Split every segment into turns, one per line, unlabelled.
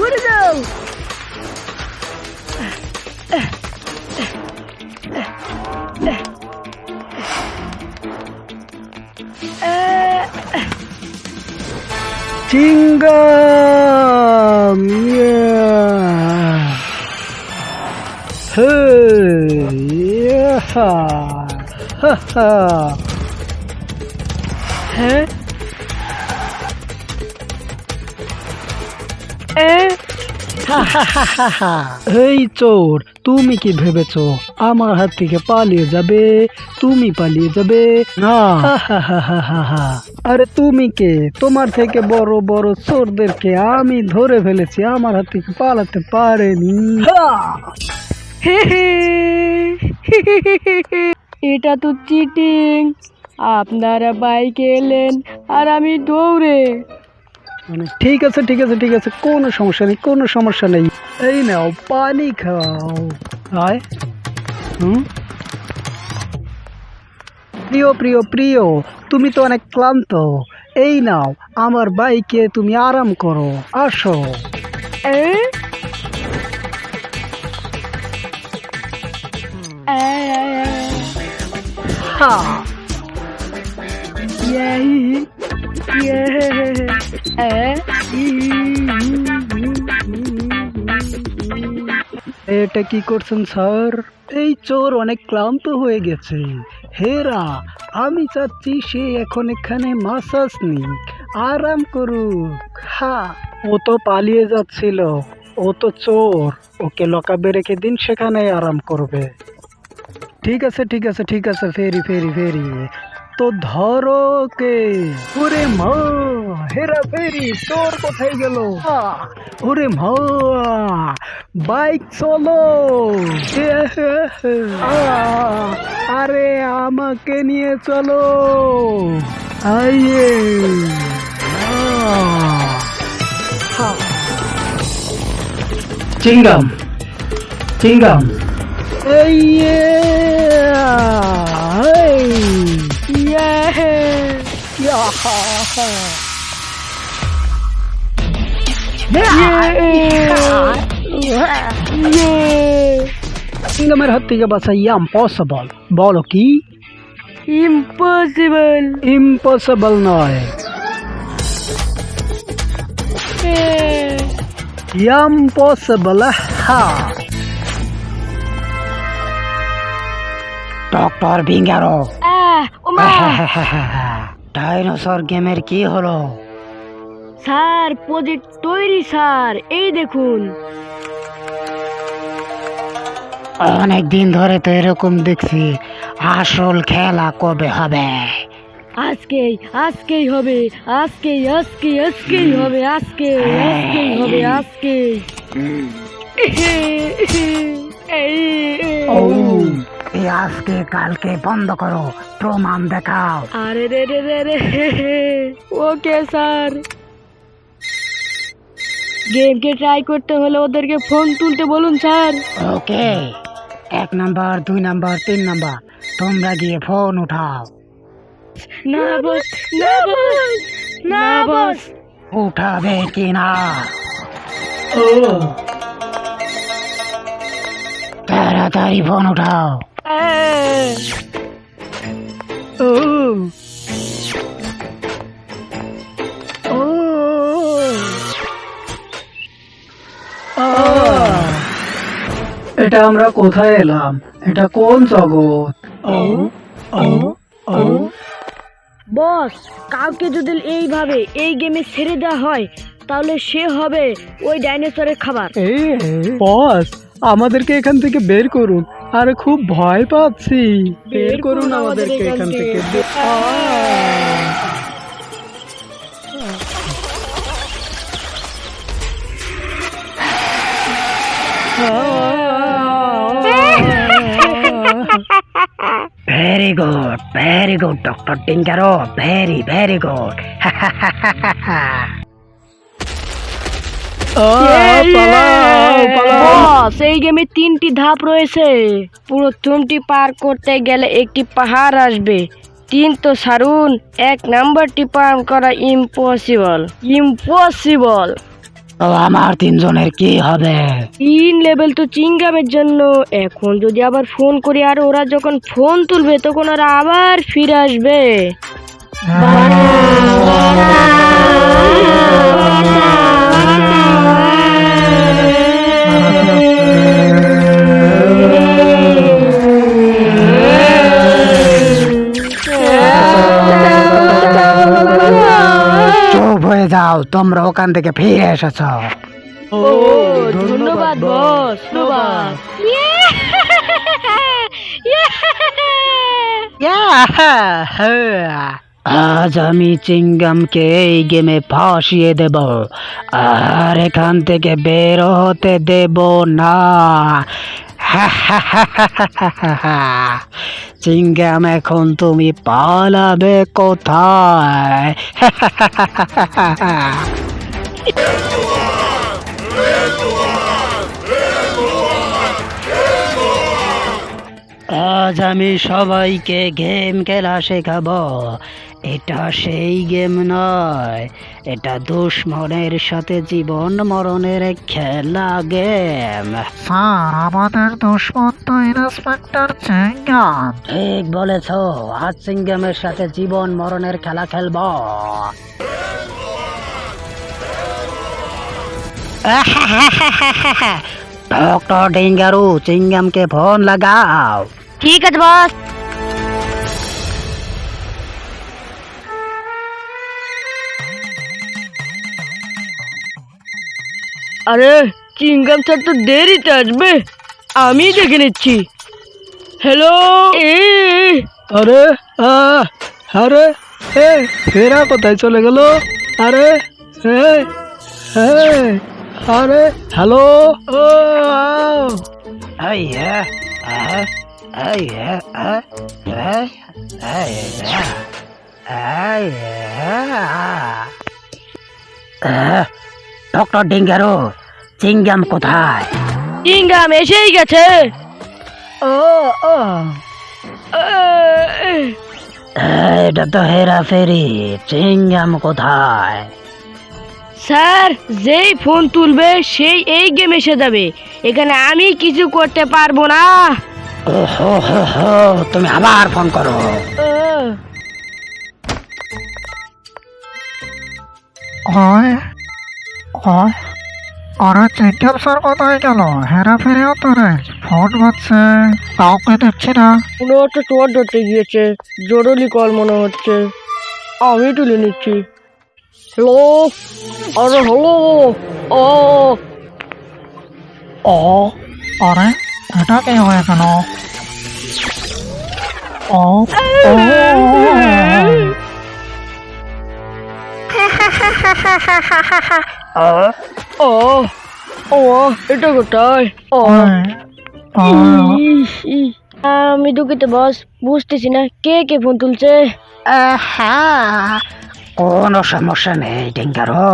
মরে যাও।
চিংগাম
হ্যাঁ
এই চোর, তুমি কি ভেবেছো আমার হাত থেকে পালিয়ে যাবে? তুমি পালিয়ে যাবে না। আরে তুমি কে? তোমার থেকে বড় বড় চোরদেরকে আমি ধরে ফেলেছি, আমার হাত থেকে পালাতে পারেনি।
এটা তো চিটিং। আপনারা বাইকে এলেন আর আমি দৌড়ে।
ঠিক আছে ঠিক আছে ঠিক আছে, কোনো সমস্যা নেই কোনো সমস্যা নেই। এই নাও পানি খাও। আয় প্রিয় প্রিয় প্রিয়, তুমি তো অনেক ক্লান্ত। এই নাও আমার বাইকে তুমি আরাম করো, আসো। হ্যাঁ এটা কি করছেন স্যার? এই চোর অনেক ক্লান্ত হয়ে গেছে। হেরা, আমি চাচ্ছি সে এখন এখানে মাসাজ নিক, আরাম করুক। হ্যাঁ, ও তো পালিয়ে যাচ্ছিল, ও তো চোর, ওকে লকাবে রেখে দিন, সেখানে আরাম করবে। ঠিক আছে ঠিক আছে ঠিক আছে, ফেরি ফেরি ফেরি। তো ধরো কে। ওরে মা, হেরা ফেরি, চোর কোথায় গেল? ওরে মা, বাইক চলো। আরে আমাকে নিয়ে চলো। আইয়ে চিংগাম চিংগাম এই চিংগামের হাত থেকে বাঁচা ইম্পসিবল। বলো কি?
ইম্পসিবল।
ইম্পসিবল নয়, ইম্পসিবল। হ্যাঁ, ডক্টর ভিঙ্গারো, ডাইনোসর গেমের কি হলো?
স্যার প্রজেক্ট তৈরি স্যার, এই দেখুন।
অনেক দিন ধরে তো এরকম দেখছি, আসল খেলা কবে হবে?
আজকেই আজকেই হবে, আজকেই আজকেই আজকেই হবে, আজকেই আজকেই হবে, আজকেই।
আজকে কালকে বন্ধ করো, প্রমাণ দেখাও।
আরে রে রে রে রে, ওকে স্যার। গেমকে ট্রাই করতে হলে ওদেরকে ফোন তুলতে বলুন স্যার।
ওকে, 1 নাম্বার 2 নাম্বার 3 নাম্বার, তোমরা গিয়ে ফোন উঠাও।
না বস, না বস, না বস।
উঠাবে কিনা? তাড়াতাড়ি ফোন উঠাও। এটা আমরা কোথায় এলাম? এটা কোন জগৎ?
বস, কাউকে যদি এইভাবে এই গেমে ছেড়ে দেওয়া হয় তাহলে সে হবে ওই ডাইনোসরের খাবার।
বস, আমাদেরকে এখান থেকে বের করুন, আরে খুব ভয় পাচ্ছি। বের করুন আমাদেরকে এখান থেকে। ভেরি গুড ডক্টর টিঙ্কারো, ভেরি গুড।
বস, এই গেমে 3টি ধাপ রয়েছে। প্রথমটি পার করতে গেলে একটি পাহাড় আসবে। 3 তো সারুন, 1 নাম্বারটি পার করা ইম্পসিবল। ইম্পসিবল।
তো আমার তিনজনের কি হবে?
3 লেভেল তো চিংগামের জন্য। এখন যদি আবার ফোন করি আর ওরা যখন ফোন তুলবে তখন ওরা আবার ফিরে আসবে।
চুপ হয়ে যাও, তোমরা ওখান থেকে ফিরে এসেছ।
ও ধন্যবাদ বস, ধন্যবাদ।
আজ আমি চিংগামকে এই গেমে ফাঁসিয়ে দেব, আর এখান থেকে বের হতে দেব না। চিংগাম, এখন তুমি পালাবে কোথায়? আজ আমি সবাইকে গেম খেলা শেখাবো। এটা সেই গেম নয়, এটা দুশ্মনের সাথে জীবন মরণের খেলা গেম।
স্যার, আমাদের দুশ্মন তো ইন্সপেক্টর চিংগাম।
ঠিক বলেছ, আজ চিংগামের সাথে জীবন মরণের খেলা খেলবো। ডক্টর ডিঙ্গারু, চিংগামকে ফোন লাগাও।
ঠিক আছে বস। আরে চিংগাম স্যার তো দেরিতে আসবে, আমি দেখে নিচ্ছি। হ্যালো।
আরে আরে ফেরা কোথায় চলে গেল? আরে আরে হ্যালো। ডক্টর ডিঙ্গারো, চিংগাম কোথায়?
চিংগাম এসেই গেছে।
এটা তো হেরাফেরি। চিংগাম কোথায়?
স্যার, যেই ফোন তুলবে সেই এই গেম এসে যাবে, এখানে আমি কিছু করতে পারবো না।
ওহো হো হো, তুমি আবার ফোন করো।
ওই ওই আরে চিংগাম স্যার কোথায় গেল? হেরাফেরিও তো নেই, ফোন বাজছে, কাউকে দেখছি না।
কোনো একটা চোর ধরতে গিয়েছে, জরুরি কল মনে হচ্ছে, আমি তুলে নিচ্ছি। হ্যালো। আরে হ্যালো। ও
ও আরে এটা কি হয়ে গেল? ও ও
ও ও এটা কোথায়? ও আমি দুঃখিত বস, বুঝতেছি না কে কে ফোন তুলছে।
কোনো সমস্যা নেই ডিঙ্গারো,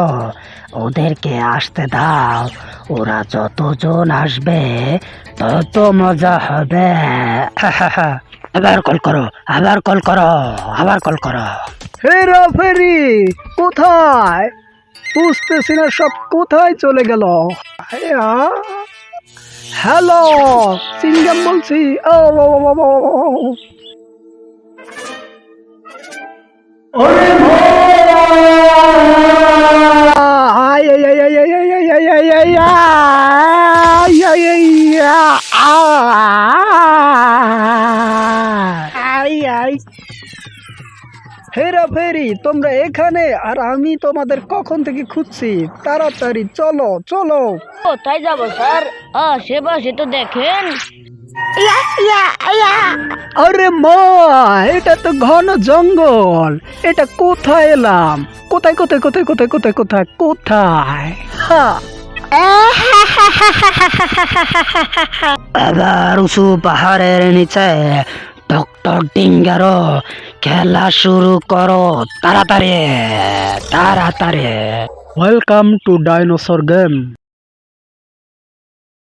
ওদেরকে আসতে দাও। ওরা যতজন আসবে তত মজা হবে। আবার কল করো, আবার কল করো, আবার কল করো। হেরাফেরি কোথায়? বুঝতেছি না, সব কোথায় চলে গেল? হ্যালো, চিংগাম বলছি। ও হেরাফেরি, তোমরা এখানে, আর আমি তোমাদের কখন থেকে খুঁজছি। তাড়াতাড়ি চলো চলো।
কোথায় যাবো স্যার? সে বাসে তো দেখেন।
আরে মা, এটা তো ঘন জঙ্গল। এটা কোথায় এলাম? কোথায় কোথায় কোথায় কোথায় কোথায় কোথায় কোথায়? আবার উঁচু পাহাড়ের নিচে। ডক্টর ডিঙ্গারো, খেলা শুরু করো তাড়াতাড়ি তাড়াতাড়ি। Welcome to dinosaur game.